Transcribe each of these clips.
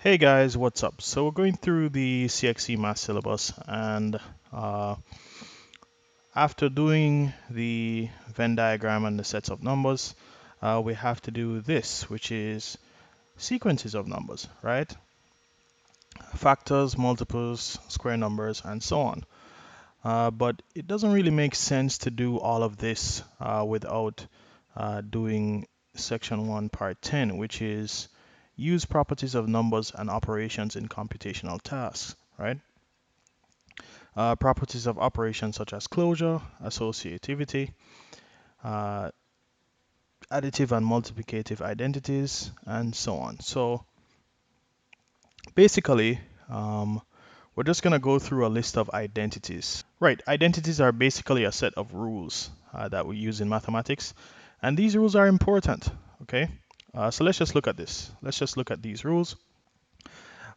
Hey guys, what's up? So we're going through the CXC Math Syllabus, and uh, after doing the Venn diagram and the sets of numbers, we have to do this, which is sequences of numbers, right? Factors, multiples, square numbers, and so on. But it doesn't really make sense to do all of this without doing section 1, part 10, which is use properties of numbers and operations in computational tasks, right? Properties of operations such as closure, associativity, uh, additive and multiplicative identities, and so on. So basically, we're just going to go through a list of identities. Right, identities are basically a set of rules that we use in mathematics, and these rules are important, okay? So let's just look at this. Let's just look at these rules.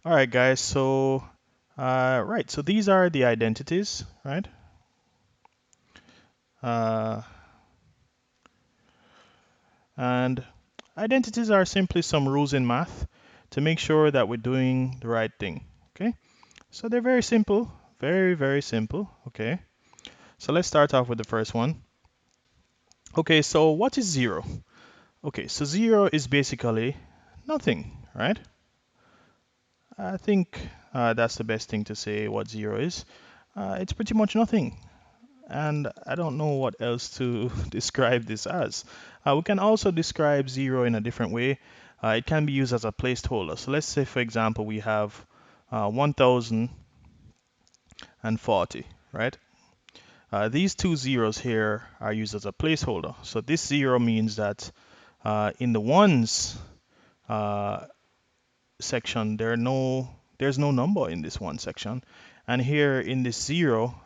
All right, guys, so right, so these are the identities, right? Uh, and identities are simply some rules in math to make sure that we're doing the right thing, okay? So they're very simple, very, very simple, okay? So let's start off with the first one. Okay, so what is zero? Okay, so zero is basically nothing, right? I think that's the best thing to say what zero is. It's pretty much nothing. And I don't know what else to describe this as. We can also describe zero in a different way. It can be used as a placeholder. So let's say, for example, we have 1040, right? These two zeros here are used as a placeholder. So this zero means that in the ones uh, section, there's no number in this one section. And here in this zero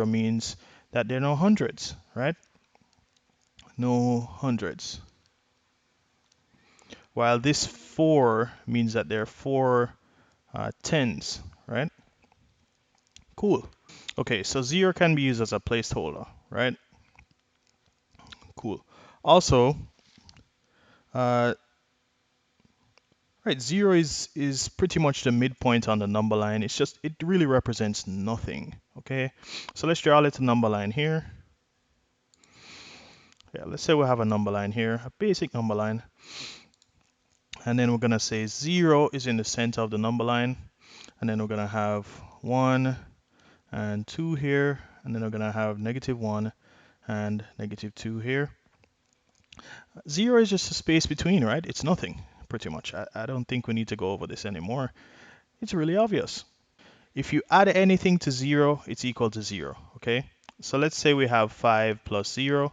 means that there are no hundreds, right? No hundreds. While this 4 means that there are four tens, right? Cool. Okay, so 0 can be used as a placeholder, right? Cool. Also, uh, right, 0 is pretty much the midpoint on the number line. It really represents nothing, okay? So let's draw a little number line here. Yeah, let's say we have a number line here, a basic number line. And then we're going to say 0 is in the center of the number line. And then we're going to have 1 and 2 here. And then we're going to have -1 and -2 here. 0 is just a space between, right? It's nothing, pretty much. I don't think we need to go over this anymore. It's really obvious. If you add anything to 0, it's equal to 0, okay? So let's say we have 5 plus 0.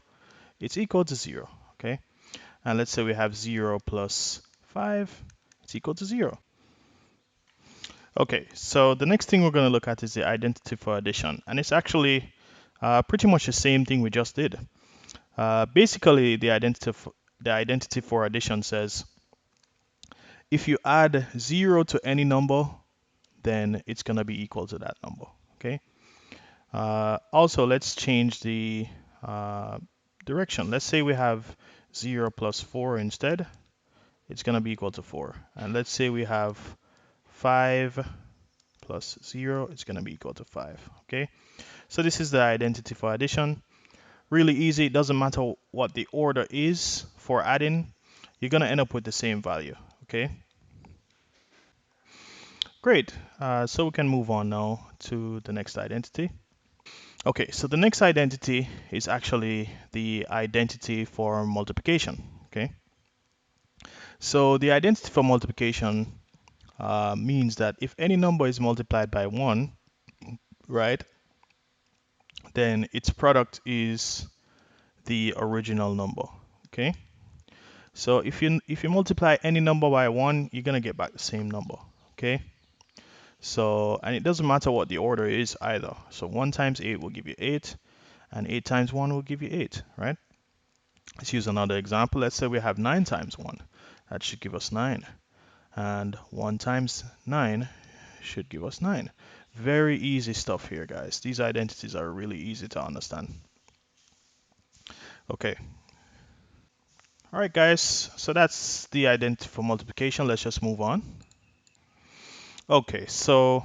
It's equal to 0, okay? And let's say we have 0 plus 5. It's equal to 0. Okay, so the next thing we're going to look at is the identity for addition. And it's actually pretty much the same thing we just did. Basically, the identity for addition says if you add 0 to any number, then it's going to be equal to that number, okay? Also, let's change the direction. Let's say we have 0 plus 4 instead. It's going to be equal to 4. And let's say we have 5 plus 0. It's going to be equal to 5, okay? So this is the identity for addition. Really easy. It doesn't matter what the order is for adding. You're going to end up with the same value, okay? Great. So we can move on now to the next identity. Okay, so the next identity is actually the identity for multiplication, okay? So the identity for multiplication means that if any number is multiplied by 1, right, then its product is the original number, okay? So if you multiply any number by 1, you're gonna get back the same number, okay? So, and it doesn't matter what the order is either. So 1 times 8 will give you 8, and 8 times 1 will give you 8, right? Let's use another example. Let's say we have 9 times 1. That should give us 9. And 1 times 9 should give us 9. Very easy stuff here, guys. These identities are really easy to understand. Okay. All right, guys. So that's the identity for multiplication. Let's just move on. Okay, so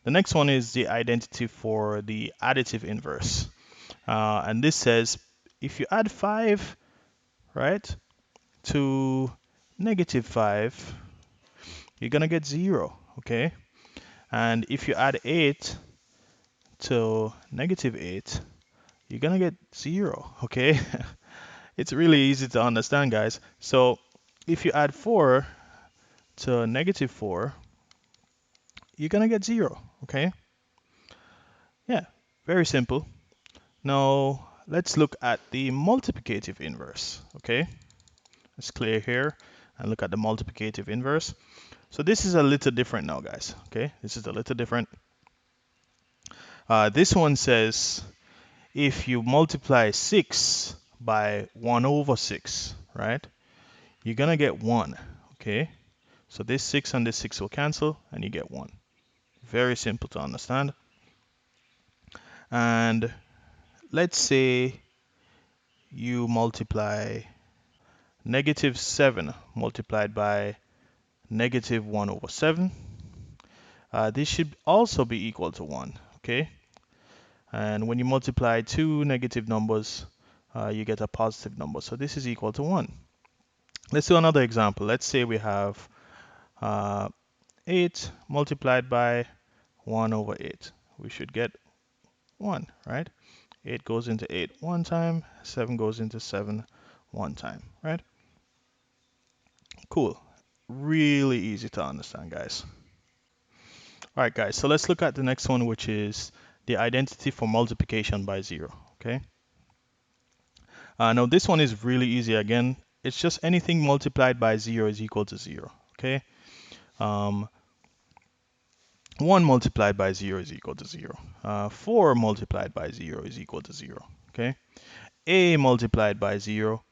the next one is the identity for the additive inverse. And this says if you add 5, right, to -5, you're going to get 0, okay? And if you add 8 to -8, you're going to get 0, okay? It's really easy to understand, guys. So if you add 4 to -4, you're going to get 0, okay? Yeah, very simple. Now, let's look at the multiplicative inverse, okay? Let's clear here and look at the multiplicative inverse. So this is a little different now, guys, okay? This is a little different. This one says if you multiply 6 by 1/6, right, you're going to get 1, okay? So this 6 and this 6 will cancel and you get 1. Very simple to understand. And let's say you multiply -7 multiplied by -1/7. This should also be equal to 1, okay? And when you multiply two negative numbers, you get a positive number. So this is equal to 1. Let's do another example. Let's say we have 8 multiplied by 1/8. We should get 1, right? 8 goes into 8 one time, 7 goes into 7 one time, right? Cool. Really easy to understand, guys. All right, guys, so let's look at the next one, which is the identity for multiplication by 0, okay? Now, this one is really easy again. It's just anything multiplied by 0 is equal to 0, okay? Um, 1 multiplied by 0 is equal to 0. 4 multiplied by 0 is equal to 0, okay? A multiplied by 0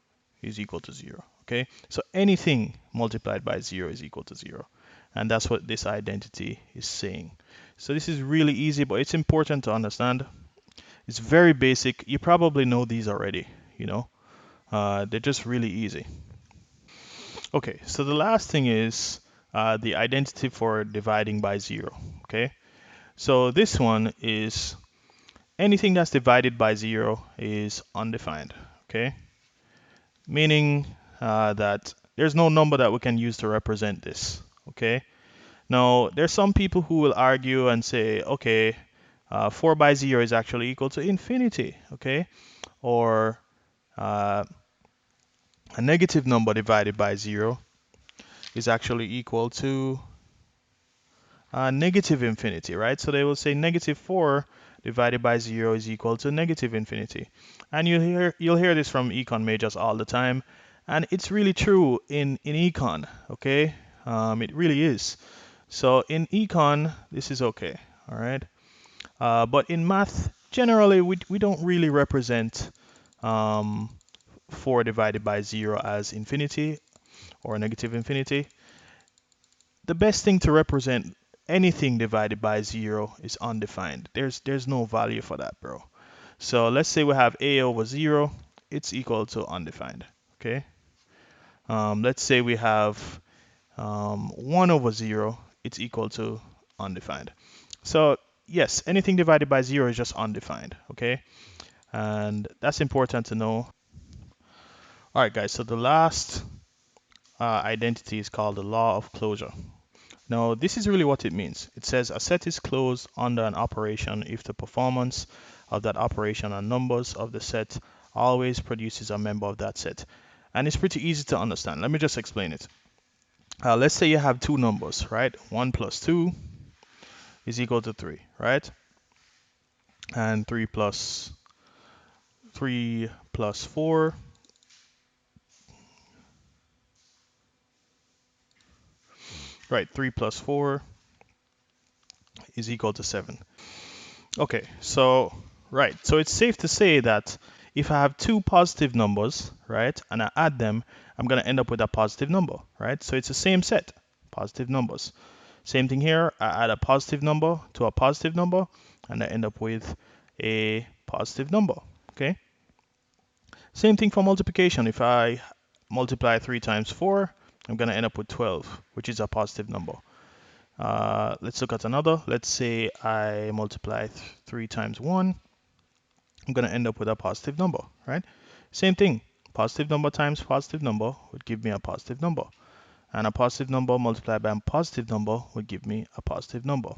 is equal to 0, okay? So anything multiplied by 0 is equal to 0. And that's what this identity is saying. So this is really easy, but it's important to understand. It's very basic. You probably know these already, you know. They're just really easy. Okay, so the last thing is the identity for dividing by 0, okay? So this one is anything that's divided by 0 is undefined, okay? Meaning that there's no number that we can use to represent this, okay? Now, there's some people who will argue and say, okay, 4 by 0 is actually equal to infinity, okay? Or a negative number divided by 0 is actually equal to negative infinity, right? So they will say -4 divided by 0 is equal to negative infinity. And you'll hear this from econ majors all the time. And it's really true in econ, okay? It really is. So in econ, this is okay, all right? But in math, generally, we don't really represent 4 divided by 0 as infinity or negative infinity. The best thing to represent anything divided by 0 is undefined. There's no value for that, bro. So let's say we have a over 0. It's equal to undefined, okay? Let's say we have 1 over 0. It's equal to undefined. So yes, anything divided by 0 is just undefined, okay? And that's important to know. All right, guys, so the last identity is called the law of closure. Now, this is really what it means. It says a set is closed under an operation if the performance of that operation and numbers of the set always produces a member of that set. And it's pretty easy to understand. Let me just explain it. Let's say you have two numbers, right? 1 plus 2 is equal to 3, right? And 3 plus 4, right? 3 plus 4 is equal to 7. Okay, so right, so it's safe to say that if I have two positive numbers, right, and I add them, I'm going to end up with a positive number, right? So it's the same set, positive numbers. Same thing here, I add a positive number to a positive number, and I end up with a positive number, okay? Same thing for multiplication. If I multiply 3 times 4, I'm going to end up with 12, which is a positive number. Let's look at another. Let's say I multiply 3 times 1. I'm going to end up with a positive number, right? Same thing. Positive number times positive number would give me a positive number. And a positive number multiplied by a positive number would give me a positive number,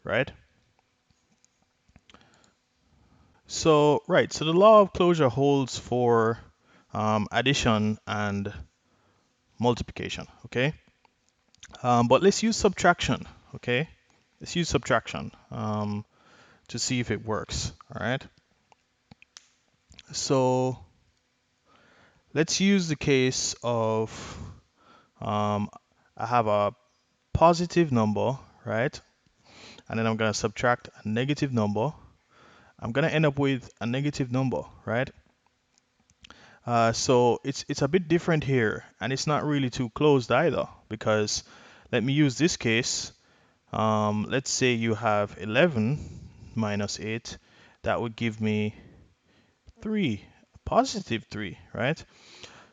right? So the law of closure holds for addition and multiplication, okay? But let's use subtraction, okay? Let's use subtraction to see if it works, all right? So let's use the case of I have a positive number, right? And then I'm going to subtract a negative number. I'm going to end up with a negative number, right? So it's a bit different here, and it's not really too closed either, because let me use this case. Let's say you have 11 minus 8. That would give me 3, positive 3, right?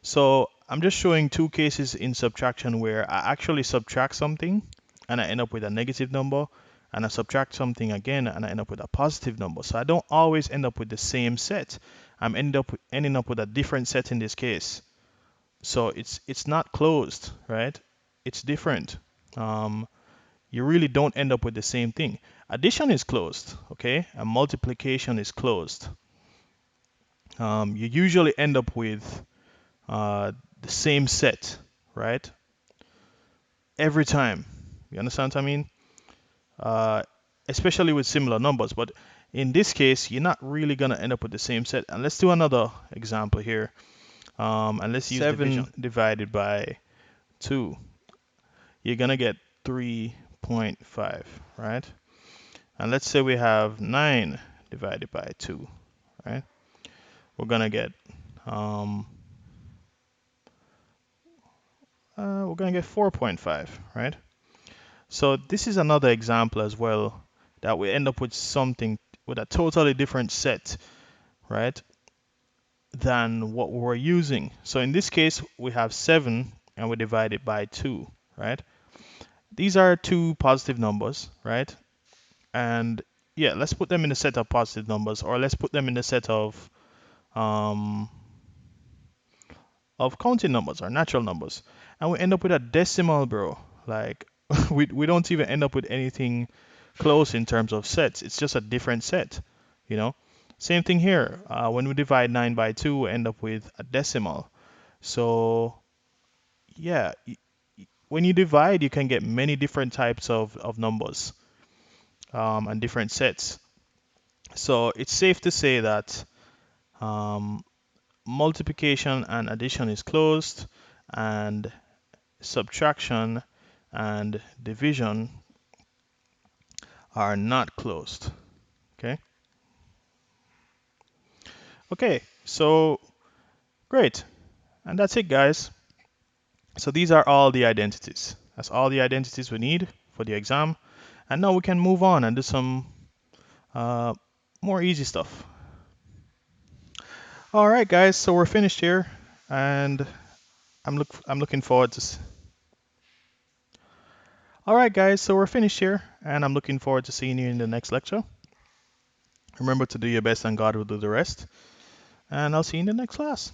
So I'm just showing two cases in subtraction where I actually subtract something and I end up with a negative number, and I subtract something again and I end up with a positive number. So I don't always end up with the same set. I'm ending up with a different set in this case. So it's not closed, right? It's different. You really don't end up with the same thing. Addition is closed, okay? And multiplication is closed. You usually end up with the same set, right? Every time. You understand what I mean? Especially with similar numbers. But in this case, you're not really going to end up with the same set. And let's do another example here. And let's use 7 division. Divided by 2. You're going to get 3.5, right? And let's say we have 9 divided by 2, right? We're going to get 4.5, right? So this is another example as well that we end up with something with a totally different set, right, than what we're using. So in this case, we have 7 and we divide it by 2, right? These are two positive numbers, right? And yeah, let's put them in a set of positive numbers, or let's put them in a set of counting numbers or natural numbers, and we end up with a decimal, bro. Like we don't even end up with anything close in terms of sets. It's just a different set, you know. Same thing here. When we divide 9 by 2, we end up with a decimal. So yeah, when you divide, you can get many different types of numbers and different sets. So it's safe to say that multiplication and addition is closed, and subtraction and division are not closed. Okay, so great. And that's it, guys. So these are all the identities. That's all the identities we need for the exam. And now we can move on and do some more easy stuff. All right, guys, so we're finished here, and I'm looking forward to All right, guys, so we're finished here, and I'm looking forward to seeing you in the next lecture. Remember to do your best and God will do the rest. And I'll see you in the next class.